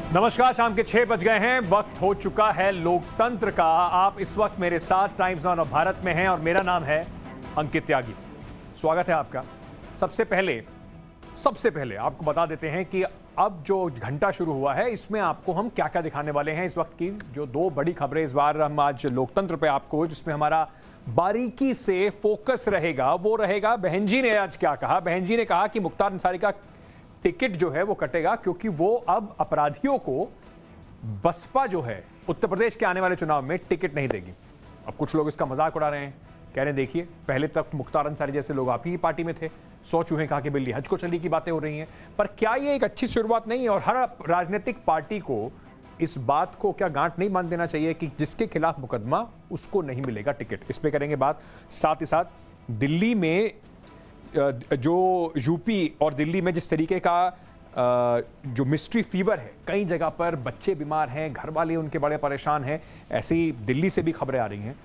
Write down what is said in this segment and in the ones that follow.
नमस्कार, शाम के 6 बज गए हैं। वक्त हो चुका है लोकतंत्र का। आप इस वक्त मेरे साथ टाइम्स ऑन ऑफ भारत में हैं और मेरा नाम है अंकित त्यागी। स्वागत है आपका। सबसे पहले आपको बता देते हैं कि अब जो घंटा शुरू हुआ है इसमें आपको हम क्या क्या दिखाने वाले हैं। इस वक्त की जो दो बड़ी खबरें इस बार हम आज लोकतंत्र पे आपको, जिसमें हमारा बारीकी से फोकस रहेगा, वो रहेगा बहन जी ने आज क्या कहा। बहन जी ने कहा कि मुख्तार अंसारी का टिकट जो है वो कटेगा क्योंकि वो अब अपराधियों को बसपा जो है उत्तर प्रदेश के आने वाले चुनाव में टिकट नहीं देगी। अब कुछ लोग इसका मजाक उड़ा रहे हैं, कह रहे हैं देखिए पहले तक मुख्तार अंसारी जैसे लोग आप ही पार्टी में थे, 100 चूहे खा के बिल्ली हज को चली की बातें हो रही हैं। पर क्या ये एक अच्छी शुरुआत नहीं है? और हर राजनीतिक पार्टी को इस बात को क्या गांठ नहीं बांध देना चाहिए कि जिसके खिलाफ मुकदमा उसको नहीं मिलेगा टिकट? इस पे करेंगे बात। साथ ही साथ दिल्ली में जो यूपी और दिल्ली में जिस तरीके का जो मिस्ट्री फीवर है, कई जगह पर बच्चे बीमार हैं, घर वाले उनके बड़े परेशान हैं, ऐसे ही दिल्ली से भी खबरें आ रही हैं।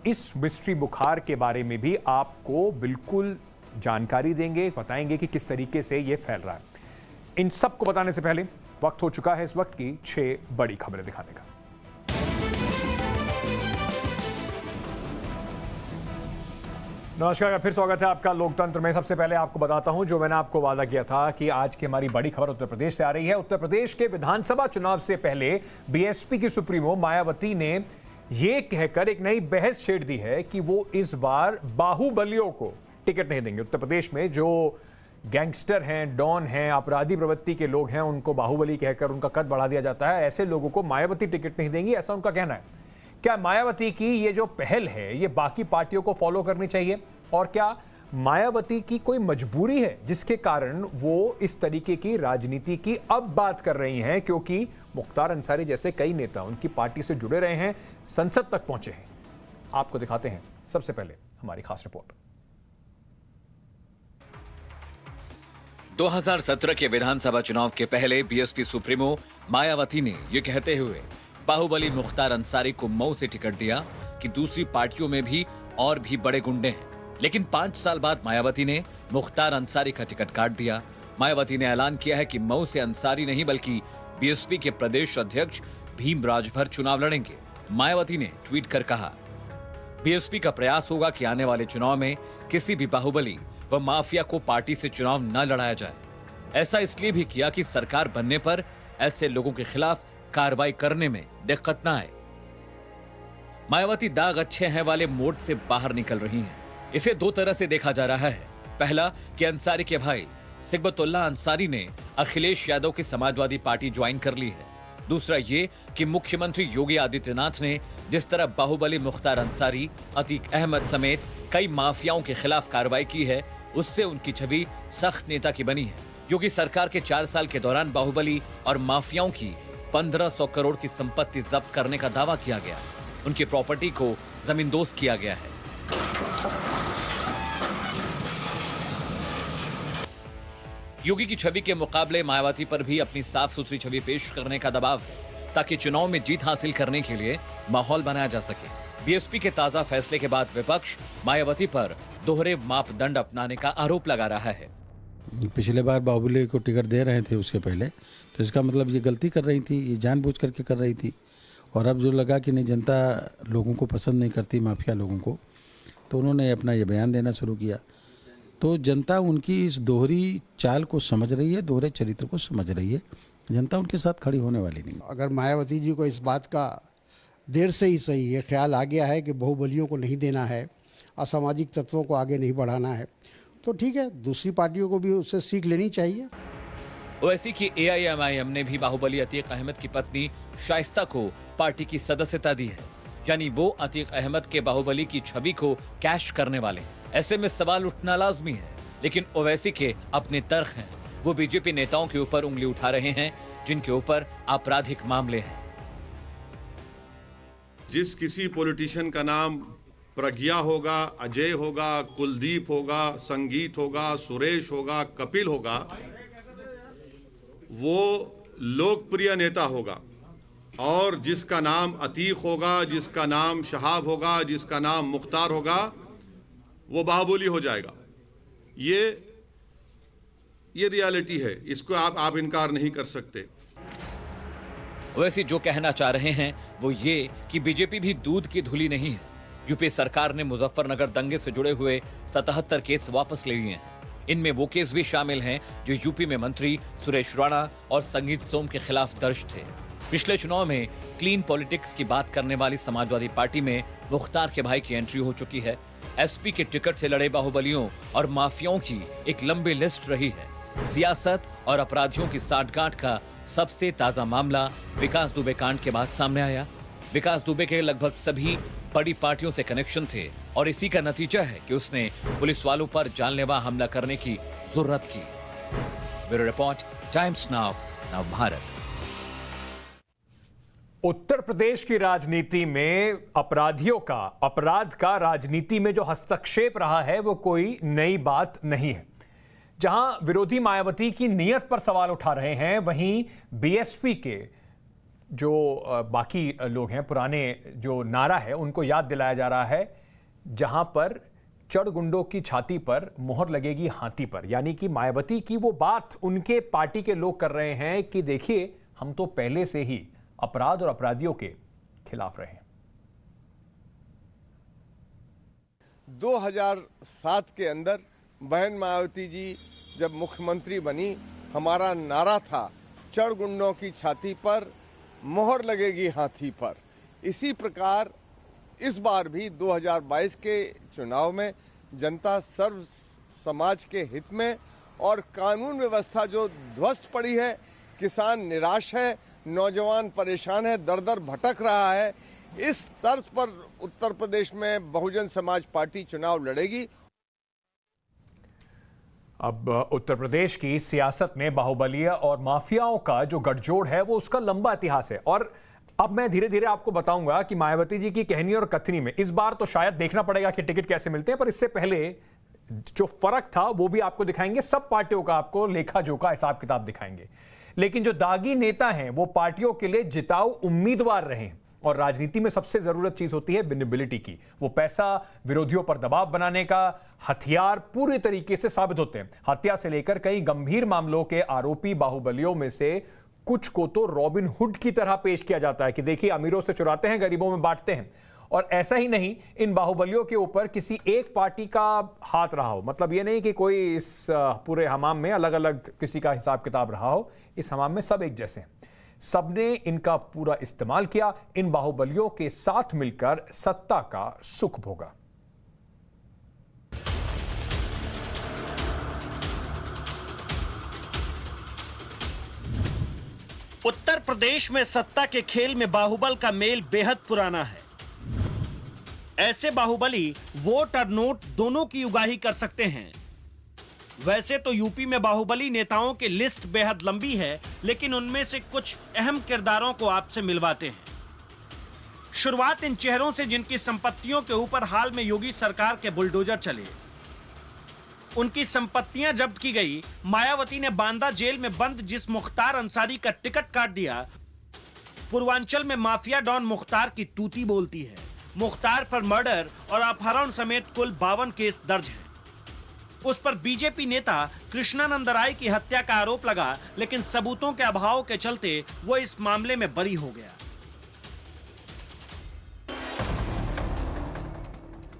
इस मिस्ट्री बुखार के बारे में भी आपको बिल्कुल जानकारी देंगे, बताएंगे कि किस तरीके से ये फैल रहा है। इन सब को बताने से पहले वक्त हो चुका है इस वक्त की 6 बड़ी खबरें दिखाने का। नमस्कार, फिर स्वागत है आपका लोकतंत्र में। सबसे पहले आपको बताता हूं जो मैंने आपको वादा किया था कि आज की हमारी बड़ी खबर उत्तर प्रदेश से आ रही है। उत्तर प्रदेश के विधानसभा चुनाव से पहले बीएसपी की सुप्रीमो मायावती ने यह कहकर एक नई बहस छेड़ दी है कि वो इस बार बाहुबलियों को टिकट नहीं देंगे। उत्तर प्रदेश में जो गैंगस्टर हैं, डॉन हैं, अपराधी प्रवृत्ति के लोग हैं, उनको बाहुबली कहकर उनका कद बढ़ा दिया जाता है। ऐसे लोगों को मायावती टिकट नहीं देंगी, ऐसा उनका कहना है। क्या मायावती की ये जो पहल है ये बाकी पार्टियों को फॉलो करनी चाहिए? और क्या मायावती की कोई मजबूरी है जिसके कारण वो इस तरीके की राजनीति की अब बात कर रही हैं? क्योंकि मुख्तार अंसारी जैसे कई नेता उनकी पार्टी से जुड़े रहे हैं, संसद तक पहुंचे हैं। आपको दिखाते हैं सबसे पहले हमारी खास रिपोर्ट। 2017 के विधानसभा चुनाव के पहले बीएसपी सुप्रीमो मायावती ने ये कहते हुए बाहुबली मुख्तार अंसारी को मऊ से टिकट दिया कि दूसरी पार्टियों में भी और भी बड़े गुंडे हैं। लेकिन 5 साल बाद मायावती ने मुख्तार अंसारी का टिकट काट दिया। मायावती ने ऐलान किया है कि मऊ से अंसारी नहीं बल्कि बीएसपी के प्रदेश अध्यक्ष भीम राजभर चुनाव लड़ेंगे। मायावती ने ट्वीट कर कहा, बीएसपी का प्रयास होगा कि आने वाले चुनाव में किसी भी बाहुबली व माफिया को पार्टी से चुनाव न लड़ाया जाए। ऐसा इसलिए भी किया कि सरकार बनने पर ऐसे लोगों के खिलाफ कार्रवाई करने में दिक्कत न आए। मायावती दाग अच्छे हैं वाले मोड से बाहर निकल रही हैं। इसे 2 तरह से देखा जा रहा है। पहला कि अंसारी के भाई सिकबतुल्लाह अंसारी ने अखिलेश यादव की समाजवादी पार्टी ज्वाइन कर ली है। दूसरा ये कि मुख्यमंत्री योगी आदित्यनाथ ने जिस तरह बाहुबली मुख्तार अंसारी, अतीक अहमद समेत कई माफियाओं के खिलाफ कार्रवाई की है, उससे उनकी छवि सख्त नेता की बनी है। योगी सरकार के 4 साल के दौरान बाहुबली और माफियाओं की 1500 करोड़ की संपत्ति जब्त करने का दावा किया गया। उनकी प्रॉपर्टी को जमींदोज किया गया है। योगी की छवि के मुकाबले मायावती पर भी अपनी साफ सुथरी छवि पेश करने का दबाव है ताकि चुनाव में जीत हासिल करने के लिए माहौल बनाया जा सके। बीएसपी के ताजा फैसले के बाद विपक्ष मायावती पर दोहरे मापदंड अपनाने का आरोप लगा रहा है। पिछले बार बाहुबली को टिकट दे रहे थे उसके पहले, तो इसका मतलब ये गलती कर रही थी, ये जानबूझ करके कर रही थी। और अब जो लगा कि नहीं, जनता लोगों को पसंद नहीं करती, माफिया लोगों को, तो उन्होंने अपना ये बयान देना शुरू किया। तो जनता उनकी इस दोहरी चाल को समझ रही है, दोहरे चरित्र को समझ रही है। जनता उनके साथ खड़ी होने वाली नहीं। अगर मायावती जी को इस बात का देर से ही सही ये ख्याल आ गया है कि बाहुबलियों को नहीं देना है, असामाजिक तत्वों को आगे नहीं बढ़ाना है, तो ठीक है, दूसरी पार्टियों को भी उससे सीख लेनी चाहिए। ओवैसी की एआईएमआईएम ने भी बाहुबली अतीक अहमद की पत्नी शाइस्ता को पार्टी की सदस्यता दी है। यानी वो अतीक अहमद के बाहुबली की छवि को कैश करने वाले। ऐसे में सवाल उठना लाजमी है। लेकिन ओवैसी के अपने तर्क हैं। वो बीजेपी नेताओं के ऊपर उंगली उठा रहे हैं जिनके ऊपर आपराधिक मामले हैं। जिस किसी पॉलिटिशियन का नाम प्रज्ञा होगा, अजय होगा, कुलदीप होगा, संगीत होगा, सुरेश होगा, कपिल होगा, वो लोकप्रिय नेता होगा। और जिसका नाम अतीक होगा, जिसका नाम शहाब होगा, जिसका नाम मुख्तार होगा, वो बाहुबली हो जाएगा। ये रियलिटी है, इसको आप इनकार नहीं कर सकते। वैसे जो कहना चाह रहे हैं वो ये कि बीजेपी भी दूध की धुली नहीं है। यूपी सरकार ने मुजफ्फरनगर दंगे से जुड़े हुए 77 केस वापस ले लिए हैं। इनमें वो केस भी शामिल हैं जो यूपी में मंत्री सुरेश राणा और संगीत सोम के खिलाफ दर्ज थे। पिछले चुनाव में क्लीन पॉलिटिक्स की बात करने वाली समाजवादी पार्टी में मुख्तार के भाई की एंट्री हो चुकी है। एसपी के टिकट से लड़े बाहुबलियों और माफियाओं की एक लंबी लिस्ट रही है। सियासत और अपराधियों की साठगांठ का सबसे ताजा मामला विकास दुबे कांड के बाद सामने आया। विकास दुबे के लगभग सभी बड़ी पार्टियों से कनेक्शन थे और इसी का नतीजा है कि उसने पुलिस वालों पर जानलेवा हमला करने की जुर्रत की। Bureau report, Times Now Bharat. Uttar Pradesh की राजनीति में अपराधियों का, अपराध का राजनीति में जो हस्तक्षेप रहा है वो कोई नई बात नहीं है। जहां विरोधी मायावती की नीयत पर सवाल उठा रहे हैं, वहीं बीएसपी के जो बाकी लोग हैं, पुराने जो नारा है उनको याद दिलाया जा रहा है, जहां पर चढ़ गुंडों की छाती पर मोहर लगेगी हाथी पर। यानी कि मायावती की वो बात उनके पार्टी के लोग कर रहे हैं कि देखिए हम तो पहले से ही अपराध और अपराधियों के खिलाफ रहे हैं। 2007 के अंदर बहन मायावती जी जब मुख्यमंत्री बनी, हमारा नारा था चढ़ गुंडों की छाती पर मोहर लगेगी हाथी पर। इसी प्रकार इस बार भी 2022 के चुनाव में जनता सर्व समाज के हित में और कानून व्यवस्था जो ध्वस्त पड़ी है, किसान निराश है, नौजवान परेशान है, दर दर भटक रहा है, इस तर्ज पर उत्तर प्रदेश में बहुजन समाज पार्टी चुनाव लड़ेगी। अब उत्तर प्रदेश की सियासत में बाहुबलिया और माफियाओं का जो गठजोड़ है वो उसका लंबा इतिहास है। और अब मैं धीरे धीरे आपको बताऊंगा कि मायावती जी की कहनी और कथनी में इस बार तो शायद देखना पड़ेगा कि टिकट कैसे मिलते हैं, पर इससे पहले जो फर्क था वो भी आपको दिखाएंगे। सब पार्टियों का आपको लेखा जोखा हिसाब किताब दिखाएंगे। लेकिन जो दागी नेता हैं वो पार्टियों के लिए जिताऊ उम्मीदवार रहे हैं। और राजनीति में सबसे जरूरत चीज होती है विनेबिलिटी की। वो पैसा, विरोधियों पर दबाव बनाने का हथियार पूरी तरीके से साबित होते हैं। हत्या से लेकर कई गंभीर मामलों के आरोपी बाहुबलियों में से कुछ को तो रॉबिन हुड की तरह पेश किया जाता है कि देखिए अमीरों से चुराते हैं, गरीबों में बांटते हैं। और ऐसा ही नहीं, इन बाहुबलियों के ऊपर किसी एक पार्टी का हाथ रहा हो। मतलब ये नहीं कि कोई इस पूरे हमाम में अलग अलग किसी का हिसाब किताब रहा हो। इस हमाम में सब एक जैसे हैं। सबने इनका पूरा इस्तेमाल किया, इन बाहुबलियों के साथ मिलकर सत्ता का सुख भोगा। उत्तर प्रदेश में सत्ता के खेल में बाहुबल का मेल बेहद पुराना है। ऐसे बाहुबली वोट और नोट दोनों की उगाही कर सकते हैं। वैसे तो यूपी में बाहुबली नेताओं की लिस्ट बेहद लंबी है, लेकिन उनमें से कुछ अहम किरदारों को आपसे मिलवाते हैं। शुरुआत इन चेहरों से जिनकी संपत्तियों के ऊपर हाल में योगी सरकार के बुलडोजर चले। उनकी संपत्तियां जब्त की गई। मायावती ने बांदा जेल में बंद जिस मुख्तार अंसारी का टिकट काट दिया, पूर्वांचल में माफिया डॉन मुख्तार की तूती बोलती है। मुख्तार पर मर्डर और अपहरण समेत कुल 52 केस दर्ज हैं। उस पर बीजेपी नेता कृष्णानंद राय की हत्या का आरोप लगा, लेकिन सबूतों के अभाव के चलते वो इस मामले में बरी हो गया।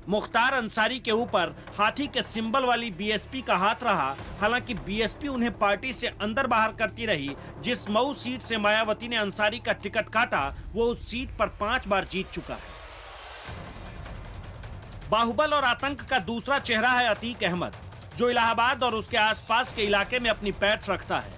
मुख्तार अंसारी के ऊपर हाथी के सिंबल वाली बीएसपी का हाथ रहा। हालांकि बीएसपी उन्हें पार्टी से अंदर बाहर करती रही। जिस मऊ सीट से मायावती ने अंसारी का टिकट काटा, वो उस सीट पर 5 बार जीत चुका है। बाहुबल और आतंक का दूसरा चेहरा है अतीक अहमद, जो इलाहाबाद और उसके आसपास के इलाके में अपनी पैठ रखता है।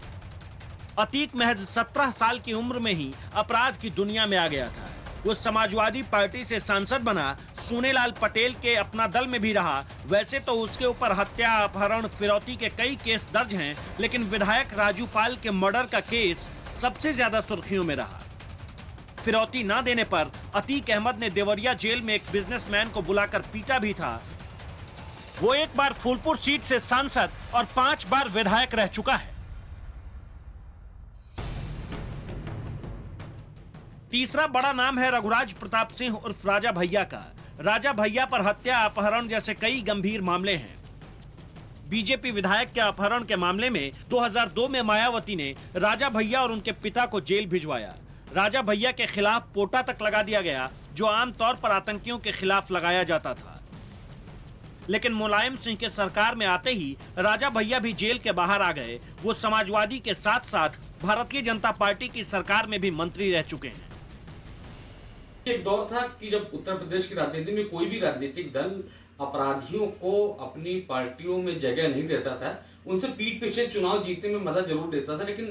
अतीक महज 17 साल की उम्र में ही अपराध की दुनिया में आ गया था। वो समाजवादी पार्टी से सांसद बना, सोनेलाल पटेल के अपना दल में भी रहा। वैसे तो उसके ऊपर हत्या, अपहरण, फिरौती के कई केस दर्ज हैं, लेकिन विधायक राजू पाल के मर्डर का केस सबसे ज्यादा सुर्खियों में रहा। फिरौती ना देने पर अतीक अहमद ने देवरिया जेल में एक बिजनेसमैन को बुलाकर पीटा भी था। वो एक बार फूलपुर सीट से सांसद और 5 बार विधायक रह चुका है। तीसरा बड़ा नाम है रघुराज प्रताप सिंह उर्फ राजा भैया का। राजा भैया पर हत्या, अपहरण जैसे कई गंभीर मामले हैं। बीजेपी विधायक के अपहरण के मामले में 2002 में मायावती ने राजा भैया और उनके पिता को जेल भिजवाया। राजा भैया के खिलाफ पोटा तक लगा दिया गया, जो आमतौर पर आतंकियों के खिलाफ लगाया जाता था। लेकिन मुलायम सिंह के सरकार में आते ही राजा भैया भी जेल के बाहर आ गए। वो समाजवादी के साथ साथ भारतीय जनता पार्टी की सरकार में भी मंत्री रह चुके हैं। एक दौर था कि जब उत्तर प्रदेश की राजनीति में कोई भी राजनीतिक दल अपराधियों को अपनी पार्टियों में जगह नहीं देता था। उनसे पीठ पीछे चुनाव जीतने में मदद जरूर देता था, लेकिन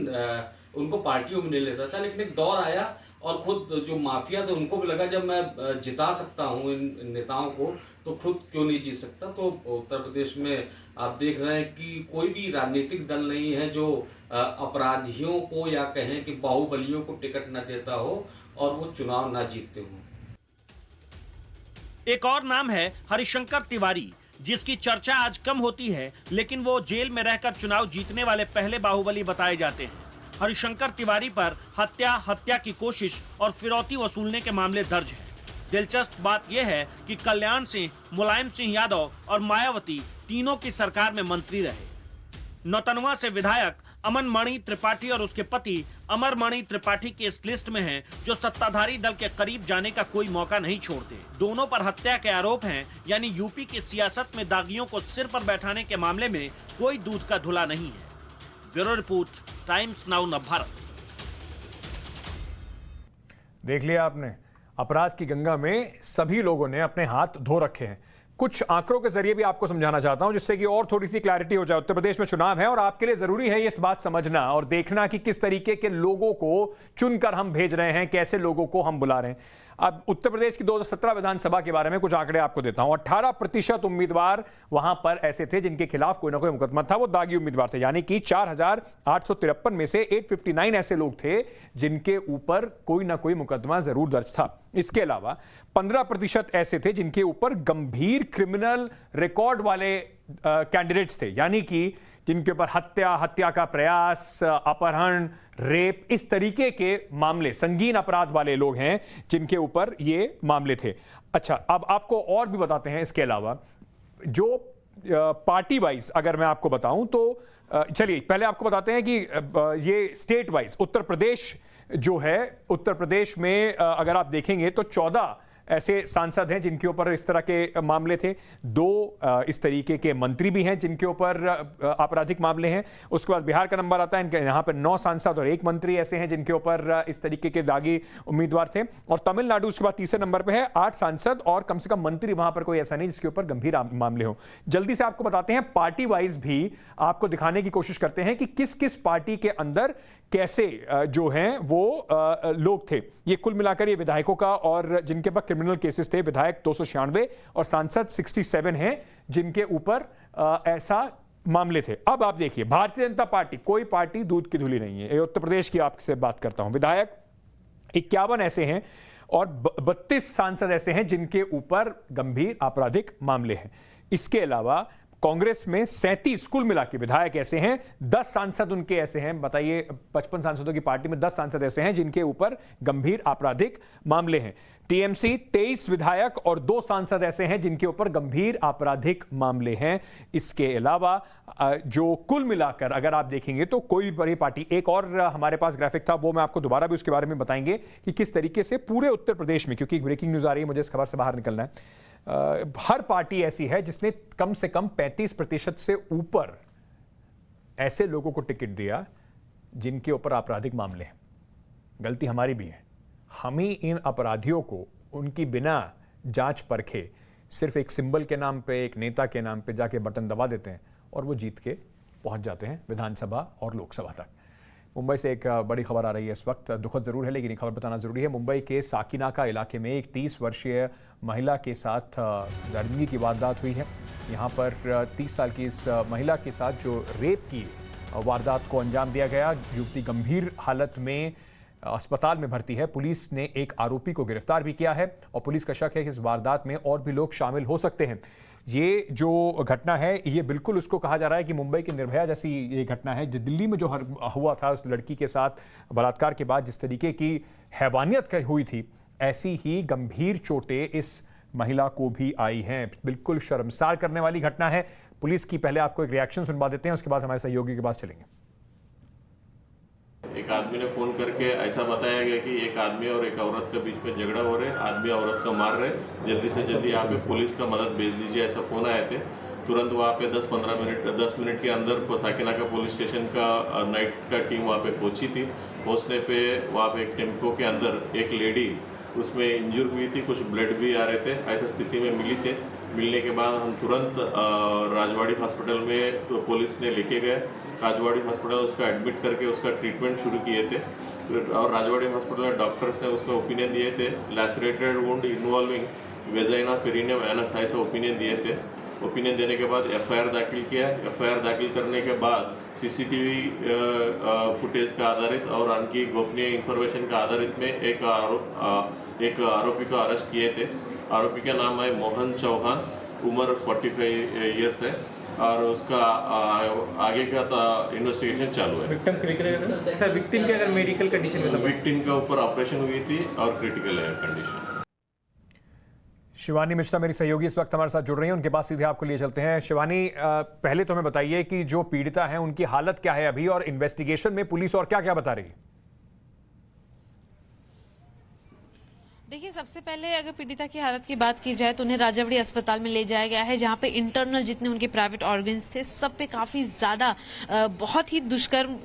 उनको पार्टियों में नहीं लेता था। लेकिन एक दौर आया और खुद जो माफिया थे उनको भी लगा जब मैं जिता सकता हूँ इन नेताओं को, तो खुद क्यों नहीं जीत सकता। तो उत्तर प्रदेश में आप देख रहे हैं कि कोई भी राजनीतिक दल नहीं है जो अपराधियों को या कहें कि बाहुबलियों को टिकट न देता हो और वो चुनाव ना जीतते हों। एक और नाम है हरिशंकर तिवारी, जिसकी चर्चा आज कम होती है, लेकिन वो जेल में रहकर चुनाव जीतने वाले पहले बाहुबली बताए जाते हैं। हरिशंकर तिवारी पर हत्या की कोशिश और फिरौती वसूलने के मामले दर्ज हैं। दिलचस्प बात यह है कि कल्याण सिंह, मुलायम सिंह यादव और मायावती तीनों की सरकार में मंत्री रहे। नौतनवा से विधायक अमन मणि त्रिपाठी और उसके पति अमर मणि त्रिपाठी की इस लिस्ट में हैं, जो सत्ताधारी दल के करीब जाने का कोई मौका नहीं छोड़ते। दोनों पर हत्या के आरोप हैं, यानी यूपी की सियासत में दागियों को सिर पर बैठाने के मामले में कोई दूध का धुला नहीं है। Bureau report, Times now Navbharat. देख लिया आपने, अपराध की गंगा में सभी लोगों ने अपने हाथ धो रखे हैं। कुछ आंकड़ों के जरिए भी आपको समझाना चाहता हूं, जिससे कि और थोड़ी सी क्लैरिटी हो जाए। उत्तर प्रदेश में चुनाव है और आपके लिए जरूरी है ये इस बात समझना और देखना कि किस तरीके के लोगों को चुनकर हम भेज रहे हैं, कैसे लोगों को हम बुला रहे हैं। अब उत्तर प्रदेश की 2017 विधानसभा के बारे में कुछ आंकड़े आपको देता हूं। 18% उम्मीदवार वहां पर ऐसे थे जिनके खिलाफ कोई ना कोई मुकदमा था, वो दागी उम्मीदवार थे। यानी कि 4853 में से 859 ऐसे लोग थे जिनके ऊपर कोई ना कोई मुकदमा जरूर दर्ज था। इसके अलावा 15% ऐसे थे जिनके ऊपर गंभीर क्रिमिनल रिकॉर्ड वाले कैंडिडेट्स थे, यानी कि जिनके ऊपर हत्या का प्रयास, अपहरण, रेप, इस तरीके के मामले, संगीन अपराध वाले लोग हैं जिनके ऊपर ये मामले थे। अच्छा, अब आपको और भी बताते हैं। इसके अलावा जो पार्टी वाइज अगर मैं आपको बताऊं तो चलिए पहले आपको बताते हैं कि ये स्टेट वाइज उत्तर प्रदेश जो है, उत्तर प्रदेश में अगर आप देखेंगे तो 14 ऐसे सांसद हैं जिनके ऊपर इस तरह के मामले थे। 2 इस तरीके के मंत्री भी हैं जिनके ऊपर आपराधिक मामले हैं। उसके बाद बिहार का नंबर आता है, इनके यहाँ पर 9 सांसद और 1 मंत्री ऐसे हैं जिनके ऊपर इस तरीके के दागी उम्मीदवार थे। और तमिलनाडु उसके बाद तीसरे नंबर पर है, 8 सांसद और कम से कम मंत्री वहां पर कोई ऐसा नहीं जिसके ऊपर गंभीर मामले हो। जल्दी से आपको बताते हैं, पार्टी वाइज भी आपको दिखाने की कोशिश करते हैं कि किस किस पार्टी के अंदर कैसे जो हैं वो लोग थे। ये कुल मिलाकर ये विधायकों का और जिनके पास क्रिमिनल केसेस थे, विधायक 296 और सांसद 67 हैं जिनके ऊपर ऐसा मामले थे। अब आप देखिए, भारतीय जनता पार्टी, कोई पार्टी दूध की धुली नहीं है। उत्तर प्रदेश की आपसे बात करता हूं, विधायक 51 ऐसे हैं और 32 सांसद ऐसे हैं जिनके ऊपर गंभीर आपराधिक मामले हैं। इसके अलावा कांग्रेस में 37 कुल मिला के विधायक ऐसे हैं, 10 सांसद उनके ऐसे हैं। बताइए, 55 सांसदों की पार्टी में 10 सांसद ऐसे हैं जिनके ऊपर गंभीर आपराधिक मामले हैं। टीएमसी 23 विधायक और 2 सांसद ऐसे हैं जिनके ऊपर गंभीर आपराधिक मामले हैं। इसके अलावा जो कुल मिलाकर अगर आप देखेंगे तो कोई बड़ी पार्टी, एक और हमारे पास ग्राफिक था, वो मैं आपको दोबारा भी उसके बारे में बताएंगे कि किस तरीके से पूरे उत्तर प्रदेश में, क्योंकि ब्रेकिंग न्यूज आ रही है, मुझे इस खबर से बाहर निकलना है, हर पार्टी ऐसी है जिसने कम से कम 35% से ऊपर ऐसे लोगों को टिकट दिया जिनके ऊपर आपराधिक मामले हैं। गलती हमारी भी है, हम ही इन अपराधियों को उनकी बिना जांच परखे सिर्फ एक सिंबल के नाम पे, एक नेता के नाम पे जाके बटन दबा देते हैं और वो जीत के पहुंच जाते हैं विधानसभा और लोकसभा तक। मुंबई से एक बड़ी खबर आ रही है इस वक्त, दुखद जरूर है लेकिन ये खबर बताना जरूरी है। मुंबई के साकिनाका इलाके में एक 30 वर्षीय महिला के साथ दरिंदगी की वारदात हुई है। यहाँ पर 30 साल की इस महिला के साथ जो रेप की वारदात को अंजाम दिया गया, युवती गंभीर हालत में अस्पताल में भर्ती है। पुलिस ने एक आरोपी को गिरफ्तार भी किया है और पुलिस का शक है कि इस वारदात में और भी लोग शामिल हो सकते हैं। ये जो घटना है, ये बिल्कुल उसको कहा जा रहा है कि मुंबई की निर्भया जैसी ये घटना है। जो दिल्ली में जो हुआ था उस लड़की के साथ बलात्कार के बाद जिस तरीके की हैवानियत हुई थी, ऐसी ही गंभीर चोटें इस महिला को भी आई हैं। बिल्कुल शर्मसार करने वाली घटना है। पुलिस की पहले आपको एक रिएक्शन सुनवा देते हैं, उसके बाद हमारे सहयोगी के पास चलेंगे। एक आदमी ने फोन करके ऐसा बताया गया कि एक आदमी और एक औरत के बीच में झगड़ा हो रहा है, आदमी औरत को मार रहे, जल्दी से जल्दी यहाँ पे पुलिस का मदद भेज दीजिए, ऐसा फोन आए थे। तुरंत वहाँ पे 10 मिनट के अंदर साकिनाका पुलिस स्टेशन का नाइट का टीम वहाँ पे पहुंची थी। पहुंचने पे वहाँ पे एक टेम्पो के अंदर एक लेडी उसमें इंजर हुई थी, कुछ ब्लड भी आ रहे थे, ऐसा स्थिति में मिली थे। मिलने के बाद हम तुरंत राजवाड़ी हॉस्पिटल में तो पुलिस ने लेके गए। राजवाड़ी हॉस्पिटल उसका एडमिट करके उसका ट्रीटमेंट शुरू किए थे और राजवाड़ी हॉस्पिटल में डॉक्टर्स ने उसमें ओपिनियन दिए थे lacerated wound involving vagina perineum anus, ऐसा ओपिनियन दिए थे। ओपिनियन देने के बाद एफआईआर दाखिल किया। एफआईआर दाखिल करने के बाद सीसीटीवी फुटेज का आधारित और उनकी गोपनीय इंफॉर्मेशन का आधारित में एक आरोपी को अरेस्ट किए थे। आरोपी का नाम है मोहन चौहान, उम्र 45 ईयर्स है और उसका आगे का इन्वेस्टिगेशन चालू है। विक्टिम के अगर मेडिकल कंडीशन में विक्टिम के ऊपर ऑपरेशन हुई थी और क्रिटिकल है कंडीशन। शिवानी मिश्रा मेरी सहयोगी इस वक्त हमारे साथ जुड़ रही हैं, उनके पास सीधे आपको लिए चलते हैं। शिवानी, पहले तो हमें बताइए कि जो पीड़िता है उनकी हालत क्या है अभी और इन्वेस्टिगेशन में पुलिस और क्या क्या बता रही है? देखिए, सबसे पहले अगर पीड़िता की हालत की बात की जाए तो उन्हें राजावड़ी अस्पताल में ले जाया गया है, जहां पे इंटरनल जितने उनके प्राइवेट ऑर्गन्स थे सब पे काफी ज्यादा बहुत ही दुष्कर्म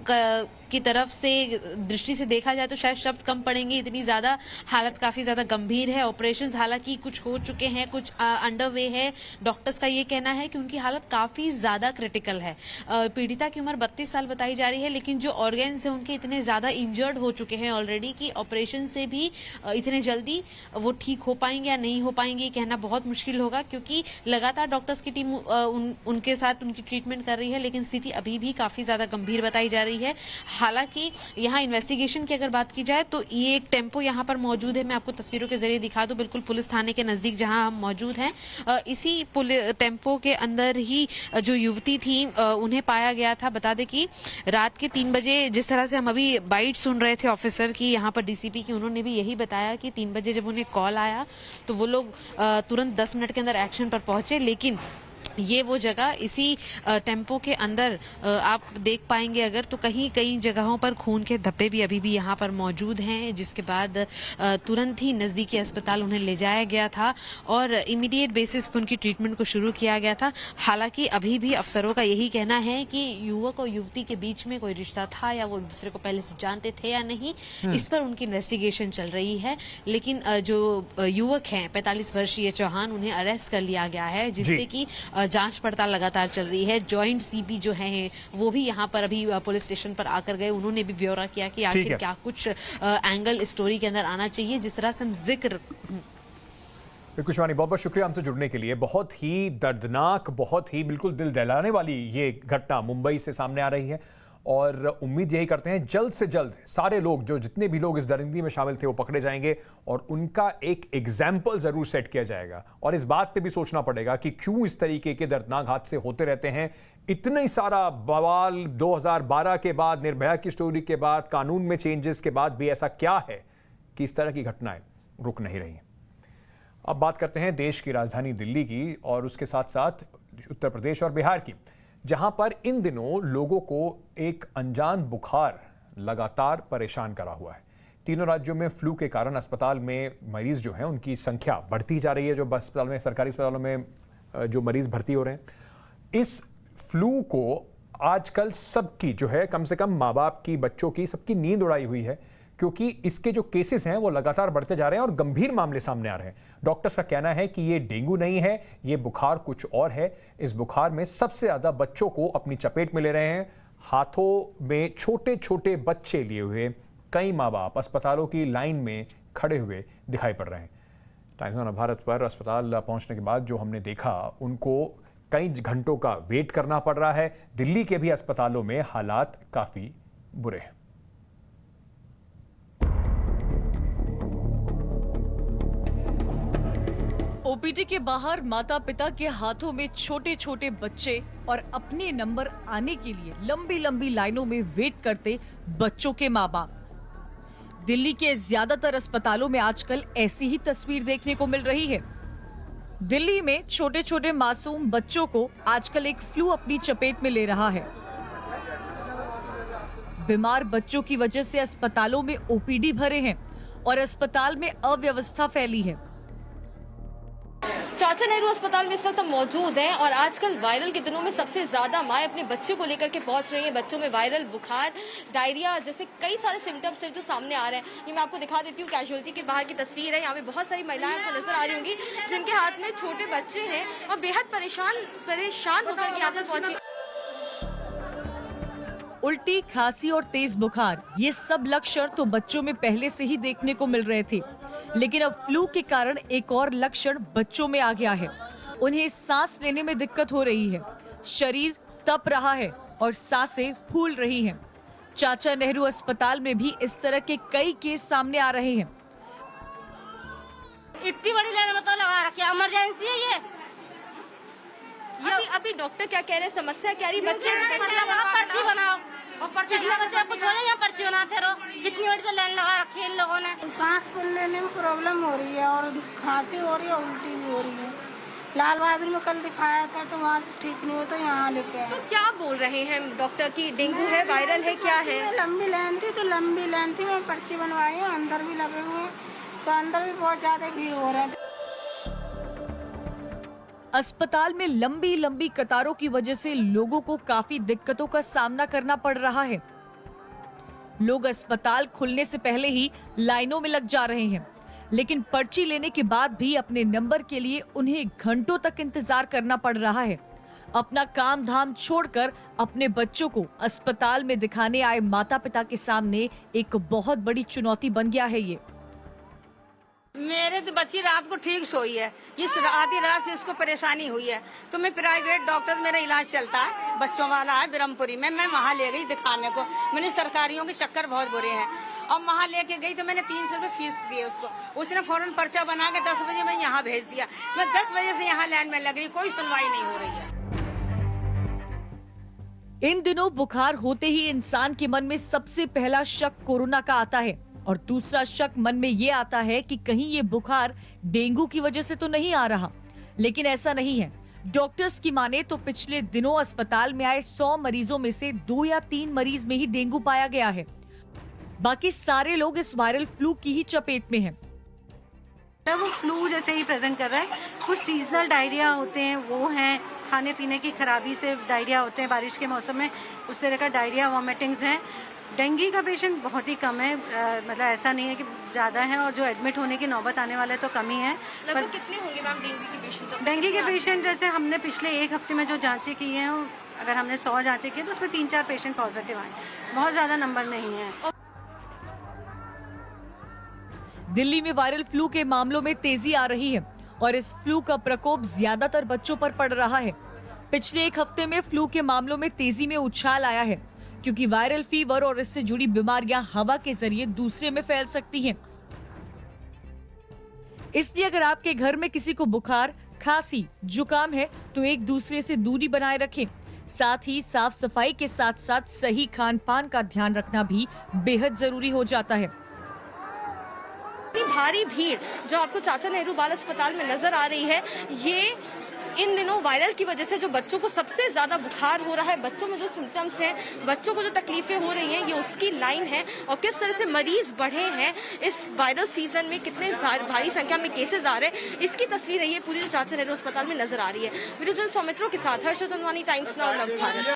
की तरफ से दृष्टि से देखा जाए तो शायद शब्द कम पड़ेंगे, इतनी ज्यादा हालत काफी ज्यादा गंभीर है। ऑपरेशंस हालांकि कुछ हो चुके हैं, कुछ अंडर वे है। डॉक्टर्स का ये कहना है कि उनकी हालत काफी ज्यादा क्रिटिकल है। पीड़िता की उम्र 32 साल बताई जा रही है, लेकिन जो ऑर्गन्स है उनके इतने ज्यादा इंजर्ड हो चुके हैं ऑलरेडी कि ऑपरेशन से भी इतने जल्दी वो ठीक हो पाएंगे या नहीं हो पाएंगे कहना बहुत मुश्किल होगा, क्योंकि लगातार डॉक्टर्स की टीम उनके साथ उनकी ट्रीटमेंट कर रही है, लेकिन स्थिति अभी भी काफी ज्यादा गंभीर बताई जा रही है। हालांकि यहाँ इन्वेस्टिगेशन की अगर बात की जाए तो ये एक टेम्पो यहाँ पर मौजूद है, मैं आपको तस्वीरों के जरिए दिखा दूं, बिल्कुल पुलिस थाने के नजदीक जहाँ हम मौजूद हैं। इसी टेम्पो के अंदर ही जो युवती थी उन्हें पाया गया था। बता दें कि रात के 3 बजे, जिस तरह से हम अभी बाइट सुन रहे थे ऑफिसर की यहाँ पर डीसीपी की, उन्होंने भी यही बताया कि 3 बजे जब उन्हें कॉल आया तो वो लोग तुरंत 10 मिनट के अंदर एक्शन पर पहुंचे, लेकिन ये वो जगह इसी टेम्पो के अंदर आप देख पाएंगे अगर तो कई जगहों पर खून के धब्बे भी अभी भी यहाँ पर मौजूद हैं, जिसके बाद तुरंत ही नज़दीकी अस्पताल उन्हें ले जाया गया था और इमीडिएट बेसिस पर उनकी ट्रीटमेंट को शुरू किया गया था। हालांकि अभी भी अफसरों का यही कहना है कि युवक और युवती के बीच में कोई रिश्ता था या वो एक दूसरे को पहले से जानते थे या नहीं, इस पर उनकी इन्वेस्टिगेशन चल रही है। लेकिन जो युवक हैं 45 वर्षीय चौहान, उन्हें अरेस्ट कर लिया गया है, जिससे कि जांच पड़ताल लगातार चल रही है। जॉइंट सीपी जो है वो भी यहाँ पर अभी पुलिस स्टेशन पर आकर गए, उन्होंने भी ब्यौरा किया कि आखिर क्या कुछ एंगल स्टोरी के अंदर आना चाहिए, जिस तरह से हम जिक्र। बिल्कुल शिवानी, बहुत बहुत शुक्रिया हमसे जुड़ने के लिए। बहुत ही दर्दनाक, बहुत ही बिल्कुल दिल दहलाने वाली ये घटना मुंबई से सामने आ रही है और उम्मीद यही करते हैं जल्द से जल्द सारे लोग, जो जितने भी लोग इस दरिंदगी में शामिल थे, वो पकड़े जाएंगे और उनका एक एग्जाम्पल जरूर सेट किया जाएगा। और इस बात पे भी सोचना पड़ेगा कि क्यों इस तरीके के दर्दनाक हादसे होते रहते हैं। इतना ही सारा बवाल 2012 के बाद, निर्भया की स्टोरी के बाद, कानून में चेंजेस के बाद भी ऐसा क्या है कि इस तरह की घटनाएं रुक नहीं रही। अब बात करते हैं देश की राजधानी दिल्ली की और उसके साथ साथ उत्तर प्रदेश और बिहार की, जहां पर इन दिनों लोगों को एक अनजान बुखार लगातार परेशान करा हुआ है। तीनों राज्यों में फ्लू के कारण अस्पताल में मरीज जो हैं उनकी संख्या बढ़ती जा रही है, जो अस्पताल में, सरकारी अस्पतालों में जो मरीज भर्ती हो रहे हैं। इस फ्लू को आजकल सबकी जो है, कम से कम माँ बाप की, बच्चों की, सबकी नींद उड़ाई हुई है, क्योंकि इसके जो केसेस हैं वो लगातार बढ़ते जा रहे हैं और गंभीर मामले सामने आ रहे हैं। डॉक्टर्स का कहना है कि ये डेंगू नहीं है, ये बुखार कुछ और है। इस बुखार में सबसे ज्यादा बच्चों को अपनी चपेट में ले रहे हैं। हाथों में छोटे छोटे बच्चे लिए हुए कई माँ बाप अस्पतालों की लाइन में खड़े हुए दिखाई पड़ रहे हैं। टाइम्स ऑफ भारत पर अस्पताल पहुंचने के बाद जो हमने देखा, उनको कई घंटों का वेट करना पड़ रहा है। दिल्ली के भी अस्पतालों में हालात काफी बुरे हैं। ओपीडी के बाहर माता पिता के हाथों में छोटे छोटे बच्चे और अपने नंबर आने के लिए लंबी लंबी लाइनों में वेट करते बच्चों के माँ बाप। दिल्ली के ज्यादातर अस्पतालों में आजकल ऐसी ही तस्वीर देखने को मिल रही है। दिल्ली में छोटे छोटे मासूम बच्चों को आजकल एक फ्लू अपनी चपेट में ले रहा है। बीमार बच्चों की वजह से अस्पतालों में ओपीडी भरे हैं और अस्पताल में अव्यवस्था फैली है। चाचा नेहरू अस्पताल में इस वक्त हम मौजूद हैं और आजकल वायरल के दिनों में सबसे ज्यादा माएं अपने बच्चे को लेकर के पहुंच रही हैं। बच्चों में वायरल बुखार, डायरिया जैसे कई सारे सिम्टम्स हैं जो सामने आ रहे हैं। ये मैं आपको दिखा देती हूँ, कैजुअलिटी के बाहर की तस्वीर है। यहाँ पे बहुत सारी महिलाएं आपको नजर आ रही होंगी जिनके हाथ में छोटे बच्चे हैं और बेहद परेशान होकर के यहाँ पर पहुंची। उल्टी, खांसी और तेज बुखार, ये सब लक्षण तो बच्चों में पहले से ही देखने को मिल रहे थे, लेकिन अब फ्लू के कारण एक और लक्षण बच्चों में आ गया है। उन्हें सांस लेने में दिक्कत हो रही है, शरीर तप रहा है और सांसें फूल रही हैं। चाचा नेहरू अस्पताल में भी इस तरह के कई केस सामने आ रहे हैं। इतनी बड़ी लाइन मतलब लगा रखी है, इमरजेंसी है ये। अभी डॉक्टर क्या कह रहे हैं, समस्या क्या रही? बच्चे पर्ची बनाओ और पर्ची बच्चे कुछ हो जाए या पर्ची बनाते रहो। कितनी बड़ी तो लाइन लगा रखी है इन लोगों ने। सांस लेने में प्रॉब्लम हो रही है और खांसी हो रही है, उल्टी भी हो रही है। लाल बहादुर में कल दिखाया था तो वहाँ से ठीक नहीं हो तो यहाँ लेके आए। तो क्या बोल रहे हैं डॉक्टर की डेंगू है, वायरल है, क्या है? लंबी लाइन थी तो लंबी लाइन थी, मैं पर्ची बनवाई है, अंदर भी लगे हुए हैं तो अंदर भी बहुत ज्यादा भीड़ हो रहा है। अस्पताल में लंबी लंबी कतारों की वजह से लोगों को काफी दिक्कतों का सामना करना पड़ रहा है। लोग अस्पताल खुलने से पहले ही लाइनों में लग जा रहे हैं, लेकिन पर्ची लेने के बाद भी अपने नंबर के लिए उन्हें घंटों तक इंतजार करना पड़ रहा है। अपना काम धाम छोड़कर अपने बच्चों को अस्पताल में दिखाने आए माता पिता के सामने एक बहुत बड़ी चुनौती बन गया है ये। मेरे तो बच्ची रात को ठीक सोई है, इस आधी रात से इसको परेशानी हुई है तो मैं प्राइवेट डॉक्टर, मेरा इलाज चलता है, बच्चों वाला है ब्रह्मपुरी में, मैं वहाँ ले गई दिखाने को। मैंने सरकारियों के चक्कर बहुत बुरे हैं और वहाँ लेके गई तो मैंने 300 रुपये फीस दिए उसको। उसने फौरन पर्चा बना के 10 बजे मैं यहाँ भेज दिया। मैं 10 बजे से यहाँ लाइन में लग रही, कोई सुनवाई नहीं हो रही है। इन दिनों बुखार होते ही इंसान के मन में सबसे पहला शक कोरोना का आता है और दूसरा शक मन में ये आता है कि कहीं ये बुखार डेंगू की वजह से तो नहीं आ रहा। लेकिन ऐसा नहीं है। डॉक्टर्स की माने तो पिछले दिनों अस्पताल में आए 100 मरीजों में से 2 या 3 मरीज में ही डेंगू पाया गया है। बाकी सारे लोग इस वायरल फ्लू की ही चपेट में हैं। वो फ्लू जैसे ही प्रेजेंट कर रहा है। कुछ सीजनल डायरिया होते हैं, वो हैं, खाने पीने की खराबी से डायरिया होते हैं, बारिश के मौसम में उस तरह का डायरिया, वॉमिटिंग्स हैं। डेंगू का पेशेंट बहुत ही कम है, मतलब ऐसा नहीं है कि ज़्यादा है, और जो एडमिट होने की नौबत आने वाले तो कम ही है। लगभग कितने होंगे मैम डेंगू के पेशेंट? डेंगू के पेशेंट जैसे हमने पिछले 1 हफ्ते में जो जांचें की हैं, अगर हमने 100 जांचें की तो उसमें 3-4 पेशेंट पॉजिटिव आए, बहुत ज़्यादा नंबर नहीं है। दिल्ली में वायरल फ्लू के मामलों में तेजी आ रही है और इस फ्लू का प्रकोप ज्यादातर बच्चों पर पड़ रहा है। पिछले 1 हफ्ते में फ्लू के मामलों में तेजी में उछाल आया है, क्योंकि वायरल फीवर और इससे जुड़ी बीमारियां हवा के जरिए दूसरे में फैल सकती हैं। इसलिए अगर आपके घर में किसी को बुखार, खांसी, जुकाम है तो एक दूसरे से दूरी बनाए रखें। साथ ही साफ सफाई के साथ साथ सही खान पान का ध्यान रखना भी बेहद जरूरी हो जाता है। भारी भीड़ जो आपको चाचा नेहरू बाल अस्पताल में नजर आ रही है, ये इन दिनों वायरल की वजह से जो बच्चों को सबसे ज्यादा बुखार हो रहा है, बच्चों में जो सिम्टम्स हैं, बच्चों को जो तकलीफें हो रही हैं, ये उसकी लाइन है। और किस तरह से मरीज बढ़े हैं इस वायरल सीजन में, कितने भारी संख्या में केसेस आ रहे हैं, इसकी तस्वीर है ये पूरी जो चाचा नेहरू अस्पताल में नजर आ रही है। वीडियो जर्नलिस्ट सौमित्रों के साथ हर्षद अनवानी, टाइम्स नाउ नव भारत।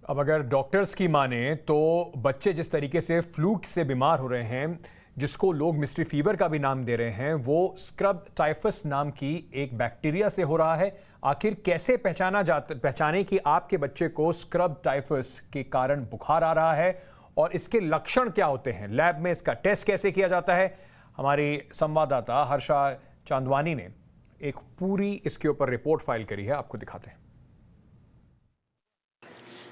अब अगर डॉक्टर्स की माने तो बच्चे जिस तरीके से फ्लू से बीमार हो रहे हैं, जिसको लोग मिस्ट्री फीवर का भी नाम दे रहे हैं, वो स्क्रब टाइफस नाम की एक बैक्टीरिया से हो रहा है। आखिर कैसे पहचाने कि आपके बच्चे को स्क्रब टाइफस के कारण बुखार आ रहा है और इसके लक्षण क्या होते हैं, लैब में इसका टेस्ट कैसे किया जाता है? हमारी संवाददाता हर्षा चांदवानी ने एक पूरी इसके ऊपर रिपोर्ट फाइल करी है, आपको दिखाते हैं।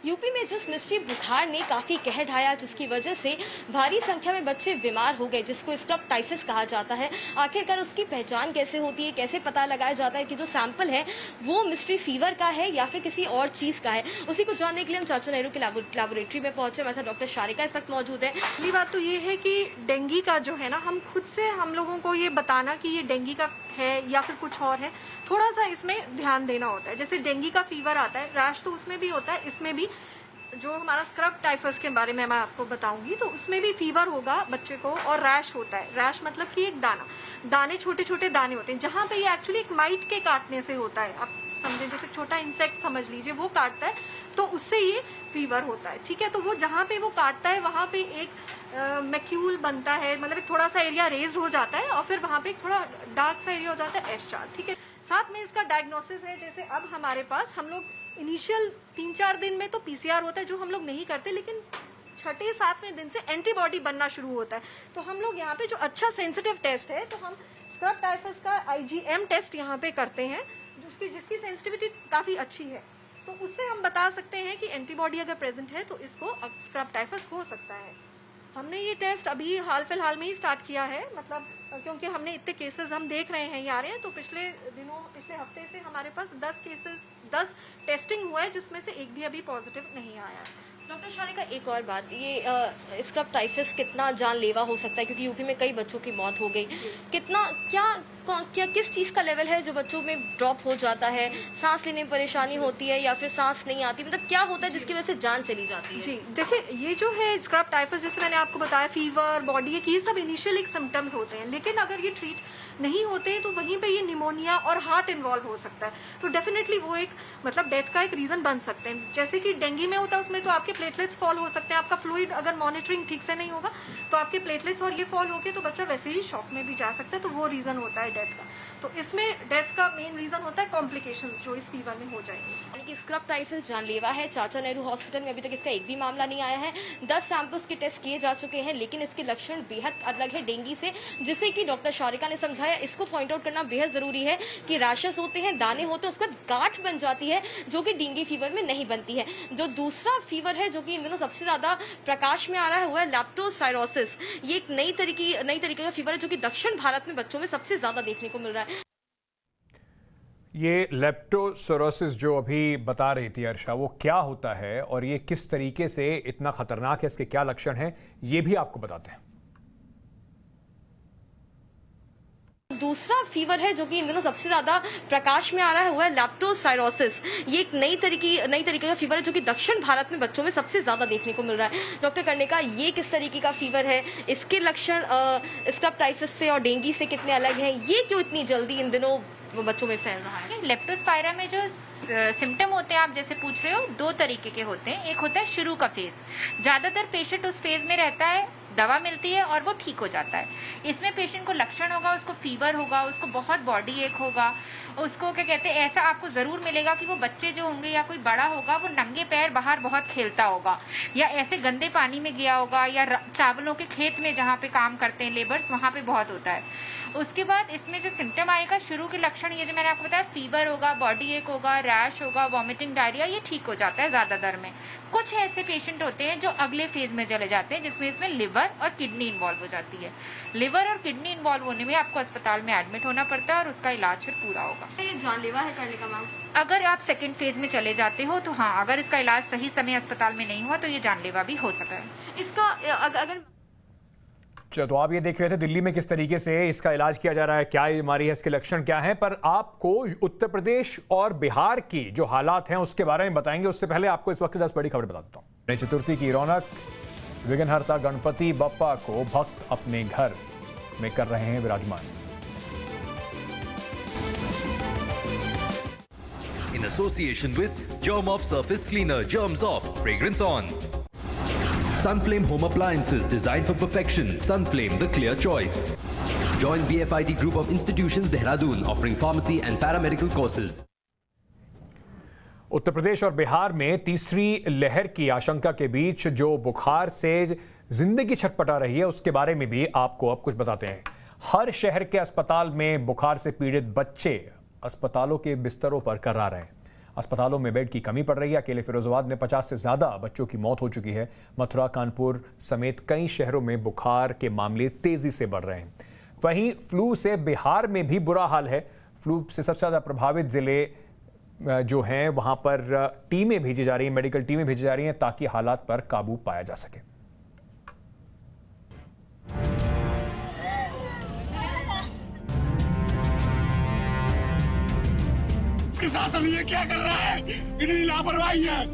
यूपी में जिस मिस्ट्री बुखार ने काफी कहर ढाया, जिसकी वजह से भारी संख्या में बच्चे बीमार हो गए, जिसको स्क्रब टाइफस कहा जाता है, आखिरकार उसकी पहचान कैसे होती है, कैसे पता लगाया जाता है कि जो सैंपल है वो मिस्ट्री फीवर का है या फिर किसी और चीज का है? उसी को जानने के लिए हम चाचा नेहरू के लैबोरेटरी में पहुंचे। हमारे साथ डॉक्टर शारिका इस वक्त मौजूद है। पहली बात तो ये है कि डेंगू का जो है ना, हम खुद से हम लोगों को ये बताना कि ये डेंगू का है या फिर कुछ और है, थोड़ा सा इसमें ध्यान देना होता है। जैसे डेंगू का फीवर आता है, रैश तो उसमें भी होता है, इसमें भी जो हमारा स्क्रब टाइफस के बारे में मैं आपको बताऊंगी, तो उसमें भी फीवर होगा बच्चे को और रैश होता है। रैश मतलब कि एक दाने छोटे छोटे दाने होते हैं, जहाँ पे ये एक्चुअली एक माइट के काटने से होता है। आप समझे, जैसे छोटा इंसेक्ट समझ लीजिए, वो काटता है तो उससे ये फीवर होता है। ठीक है, तो वो जहाँ पे वो काटता है वहाँ पे एक मैक्यूल बनता है, मतलब एक थोड़ा सा एरिया रेज हो जाता है और फिर वहाँ पे एक थोड़ा डार्क सा एरिया हो जाता है S4। ठीक है, साथ में इसका डायग्नोसिस है। जैसे अब हमारे पास हम लोग इनिशियल 3-4 दिन में तो PCR होता है, जो हम लोग नहीं करते, लेकिन 6-7वें दिन से एंटीबॉडी बनना शुरू होता है। तो हम लोग यहाँ पे जो अच्छा सेंसिटिव टेस्ट है, तो हम स्क्रब टाइफस का IgM टेस्ट यहाँ पे करते हैं, जिसकी सेंसिटिविटी काफ़ी अच्छी है। तो उससे हम बता सकते हैं कि एंटीबॉडी अगर प्रेजेंट है तो इसको स्क्रब टाइफस हो सकता है। हमने ये टेस्ट अभी हाल फिलहाल में ही स्टार्ट किया है, मतलब क्योंकि हमने इतने केसेस हम देख रहे हैं आ रहे हैं, तो पिछले हफ्ते से हमारे पास 10 टेस्टिंग हुआ है, जिसमें से एक भी अभी पॉजिटिव नहीं आया है। डॉक्टर शालिका, एक और बात, ये स्क्रब टाइफस कितना जानलेवा हो सकता है, क्योंकि यूपी में कई बच्चों की मौत हो गई। कितना क्या किस चीज़ का लेवल है जो बच्चों में ड्रॉप हो जाता है, सांस लेने में परेशानी होती है या फिर सांस नहीं आती, मतलब क्या होता है जिसकी वजह से जान चली जाती है? जी देखिए, ये जो है स्क्रब टाइफस, जैसे मैंने आपको बताया, फीवर, बॉडी एक, ये सब इनिशियल एक सिम्टम्स होते हैं, लेकिन अगर ये ट्रीट नहीं होते हैं तो वहीं पे ये निमोनिया और हार्ट इन्वॉल्व हो सकता है। तो डेफिनेटली वो एक मतलब डेथ का एक रीज़न बन सकते हैं। जैसे कि डेंगू में होता है, उसमें तो आपके प्लेटलेट्स फॉल हो सकते हैं, आपका फ्लूइड अगर मॉनिटरिंग ठीक से नहीं होगा तो आपके प्लेटलेट्स और ये फॉल होके तो बच्चा वैसे ही शॉक में भी जा सकता है, तो वो रीज़न होता है डेथ का। तो इसमें डेथ का मेन रीज़न होता है कॉम्प्लिकेशंस जो इस फीवर में हो जाएंगे। स्क्रब टाइफस जानलेवा है। चाचा नेहरू हॉस्पिटल में अभी तक इसका एक भी मामला नहीं आया है। 10 सैंपल्स के टेस्ट किए जा चुके हैं, लेकिन इसके लक्षण बेहद अलग है डेंगू से, जिसे कि डॉक्टर शालिका ने समझाया। इसको पॉइंट आउट करना बेहद जरूरी है कि रैशेस होते हैं, दाने होते हैं, उसके बाद गांठ बन जाती है, जो कि डेंगू फीवर में नहीं बनती है। जो दूसरा फीवर है जो कि इन दिनों सबसे ज्यादा प्रकाश में आ रहा है, वो है लेप्टोस्पायरोसिस। ये एक नई तरीके का फीवर है जो कि दक्षिण भारत में बच्चों में सबसे ज्यादा देखने को मिल रहा है। ये लेप्टोस्पायरोसिस जो अभी बता रही थी अर्षा, वो क्या होता है और ये किस तरीके से इतना खतरनाक है, इसके क्या लक्षण हैं, ये भी आपको बताते हैं। दूसरा फीवर है जो कि इन दिनों सबसे ज्यादा प्रकाश में आ रहा है, वो है लेप्टोस्पायरोसिस। ये एक नई तरीके का फीवर है जो कि दक्षिण भारत में बच्चों में सबसे ज्यादा देखने को मिल रहा है। डॉक्टर कर्णिका, ये किस तरीके का फीवर है, इसके लक्षण स्क्रब टाइफस से और डेंगू से कितने अलग हैं, ये क्यों इतनी जल्दी इन दिनों बच्चों में फैल रहा है? लेप्टोस्पायरा में जो सिम्टम होते हैं, आप जैसे पूछ रहे हो, 2 तरीके के होते हैं। एक होता है शुरू का फेज, ज्यादातर पेशेंट उस फेज में रहता है, दवा मिलती है और वो ठीक हो जाता है। इसमें पेशेंट को लक्षण होगा, उसको फीवर होगा, उसको बहुत बॉडी एक होगा, उसको क्या कहते हैं, ऐसा आपको जरूर मिलेगा कि वो बच्चे जो होंगे या कोई बड़ा होगा, वो नंगे पैर बाहर बहुत खेलता होगा, या ऐसे गंदे पानी में गया होगा, या चावलों के खेत में जहाँ पे काम करते हैं लेबर्स, वहाँ पे बहुत होता है। उसके बाद इसमें जो सिम्टम आएगा, शुरू के लक्षण ये जो मैंने आपको बताया, फीवर होगा, बॉडी एक होगा, रैश होगा, वॉमिटिंग, डायरिया, ये ठीक हो जाता है ज्यादातर में। कुछ ऐसे पेशेंट होते हैं जो अगले फेज में चले जाते हैं, जिसमें इसमें लिवर और किडनी इन्वॉल्व हो जाती है। लिवर और किडनी इन्वॉल्व होने में आपको अस्पताल में एडमिट होना पड़ता है और उसका इलाज फिर पूरा होगा। ये जानलेवा है करने का मैम? अगर आप सेकंड फेज में चले जाते हो तो हाँ, अगर इसका इलाज सही समय अस्पताल में नहीं हुआ तो ये जानलेवा भी हो सकता है। इसका अगर तो आप ये देख रहे थे दिल्ली में किस तरीके से इसका इलाज किया जा रहा है, क्या बीमारी है, इसके लक्षण क्या हैं, पर आपको उत्तर प्रदेश और बिहार की जो हालात हैं उसके बारे में बताएंगे। उससे पहले आपको इस वक्त 10 बड़ी खबर बता देता हूं। गणेश चतुर्थी की रौनक, विघ्नहर्ता गणपति बप्पा को भक्त अपने घर में कर रहे हैं विराजमान। In association with Germ Off Surface Cleaner, Germs Off, Fragrance On. Sunflame Home Appliances, designed for perfection. Sunflame, the clear choice. Join BFIT Group of Institutions, Dehradun, offering pharmacy and paramedical courses. Uttar Pradesh और बिहार में तीसरी लहर की आशंका के बीच जो बुखार से जिंदगी छटपटा रही है, उसके बारे में भी आपको अब कुछ बताते हैं। हर शहर के अस्पताल में बुखार से पीड़ित बच्चे अस्पतालों के बिस्तरों पर कर्रा रहे हैं। अस्पतालों में बेड की कमी पड़ रही है। अकेले फिरोजाबाद में 50 से ज्यादा बच्चों की मौत हो चुकी है। मथुरा, कानपुर समेत कई शहरों में बुखार के मामले तेजी से बढ़ रहे हैं। वहीं फ्लू से बिहार में भी बुरा हाल है। फ्लू से सबसे ज्यादा प्रभावित जिले जो हैं वहां पर टीमें भेजी जा रही हैं, मेडिकल टीमें भेजी जा रही हैं ताकि हालात पर काबू पाया जा सके। प्रशासन ये क्या कर रहा है? इतनी लापरवाही है।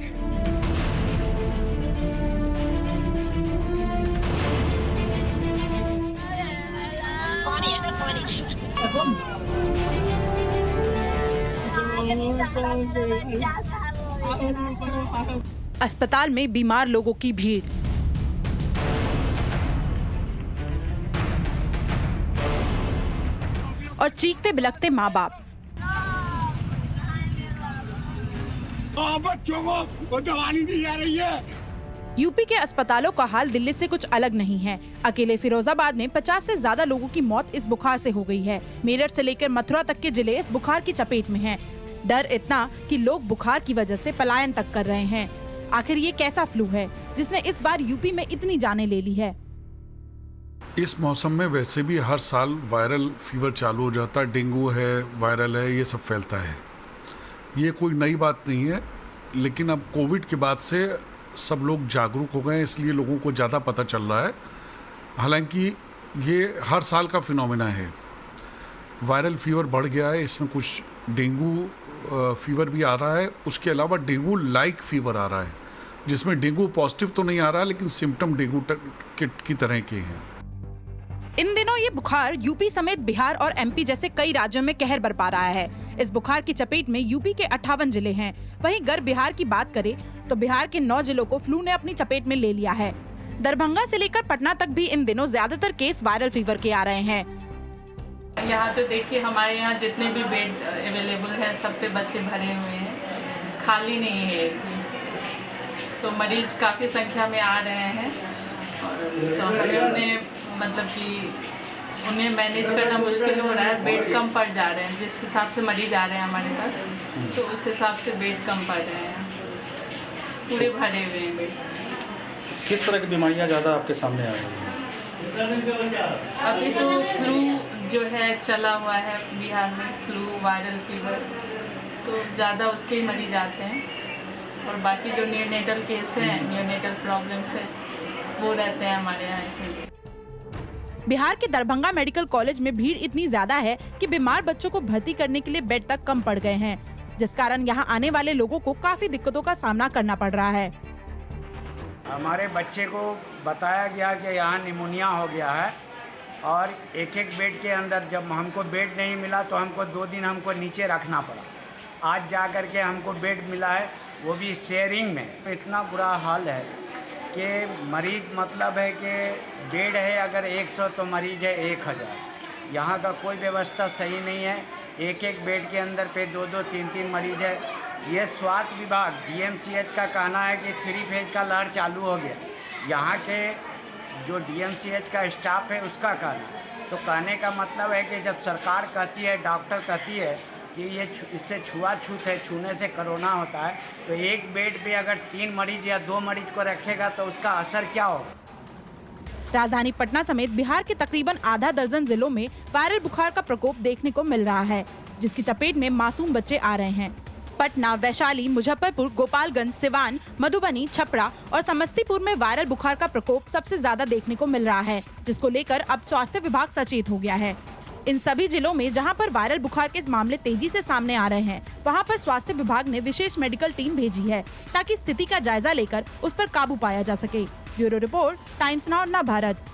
अस्पताल में बीमार लोगों की भीड़। और चीखते बिलखते माँ बाप। बच्चों को दवा नहीं दी जा रही है। यूपी के अस्पतालों का हाल दिल्ली से कुछ अलग नहीं है। अकेले फिरोजाबाद में 50 से ज्यादा लोगों की मौत इस बुखार से हो गई है। मेरठ से लेकर मथुरा तक के जिले इस बुखार की चपेट में हैं। डर इतना कि लोग बुखार की वजह से पलायन तक कर रहे हैं। आखिर ये कैसा फ्लू है जिसने इस बार यूपी में इतनी जानें ले ली है? इस मौसम में वैसे भी हर साल वायरल फीवर चालू हो जाता है। डेंगू है, वायरल है, ये सब फैलता है। ये कोई नई बात नहीं है, लेकिन अब कोविड के बाद से सब लोग जागरूक हो गए हैं, इसलिए लोगों को ज़्यादा पता चल रहा है। हालांकि ये हर साल का फिनोमेना है। वायरल फीवर बढ़ गया है, इसमें कुछ डेंगू फीवर भी आ रहा है। उसके अलावा डेंगू लाइक फीवर आ रहा है, जिसमें डेंगू पॉजिटिव तो नहीं आ रहा, लेकिन सिम्टम डेंगू की तरह के हैं। इन दिनों ये बुखार यूपी समेत बिहार और एमपी जैसे कई राज्यों में कहर बरपा रहा है। इस बुखार की चपेट में यूपी के 58 जिले हैं। वहीं अगर बिहार की बात करें तो बिहार के 9 जिलों को फ्लू ने अपनी चपेट में ले लिया है। दरभंगा से लेकर पटना तक भी इन दिनों ज्यादातर केस वायरल फीवर के आ रहे हैं। यहाँ तो देखिए, हमारे यहाँ जितने भी बेड अवेलेबल हैं सब पे बच्चे भरे हुए हैं, खाली नहीं है एक भी। तो मरीज काफ़ी संख्या में आ रहे हैं और तो हमें उन्हें मैनेज करना मुश्किल हो रहा है। बेड कम पड़ जा रहे हैं, जिस हिसाब से मरीज आ रहे हैं हमारे पास, तो उस हिसाब से बेड कम पड़ रहे हैं। पूरे भरे हुए हैं बेड। किस तरह की बीमारियाँ ज़्यादा आपके सामने आ रही हैं? अभी तो फ्लू जो है चला हुआ है बिहार में, फ्लू वायरल फीवर, तो ज़्यादा उसके ही मरीज आते हैं। और बाकी जो नियोनेटल केस हैं, नियोनेटल प्रॉब्लम्स है, वो रहते हैं हमारे यहाँ ऐसे। बिहार के दरभंगा मेडिकल कॉलेज में भीड़ इतनी ज्यादा है कि बीमार बच्चों को भर्ती करने के लिए बेड तक कम पड़ गए हैं, जिस कारण यहाँ आने वाले लोगों को काफी दिक्कतों का सामना करना पड़ रहा है। हमारे बच्चे को बताया गया कि यहाँ निमोनिया हो गया है और एक बेड के अंदर जब हमको बेड नहीं मिला तो हमको 2 दिन हमको नीचे रखना पड़ा। आज जा कर के हमको बेड मिला है, वो भी शेयरिंग में। इतना बुरा हाल है कि मरीज मतलब है कि बेड है अगर 100 तो मरीज है 1000। यहाँ का कोई व्यवस्था सही नहीं है। एक बेड के अंदर पे 2-2, 3-3 मरीज है। ये स्वास्थ्य विभाग DMCH का कहना है कि 3 फेज का लहर चालू हो गया। यहाँ के जो DMCH का स्टाफ है उसका कहना, तो कहने का मतलब है कि जब सरकार कहती है, डॉक्टर कहती है कि ये इससे छुआछूत है, छूने से कोरोना होता है, तो एक बेड पे अगर 3 मरीज या 2 मरीज को रखेगा तो उसका असर क्या होगा? राजधानी पटना समेत बिहार के तकरीबन आधा दर्जन जिलों में वायरल बुखार का प्रकोप देखने को मिल रहा है, जिसकी चपेट में मासूम बच्चे आ रहे हैं। पटना, वैशाली, मुजफ्फरपुर, गोपालगंज, सिवान, मधुबनी, छपरा और समस्तीपुर में वायरल बुखार का प्रकोप सबसे ज्यादा देखने को मिल रहा है, जिसको लेकर अब स्वास्थ्य विभाग सचेत हो गया है। इन सभी जिलों में जहां पर वायरल बुखार के मामले तेजी से सामने आ रहे हैं, वहां पर स्वास्थ्य विभाग ने विशेष मेडिकल टीम भेजी है ताकि स्थिति का जायजा लेकर उस पर काबू पाया जा सके। ब्यूरो रिपोर्ट, टाइम्स नाउ नव भारत।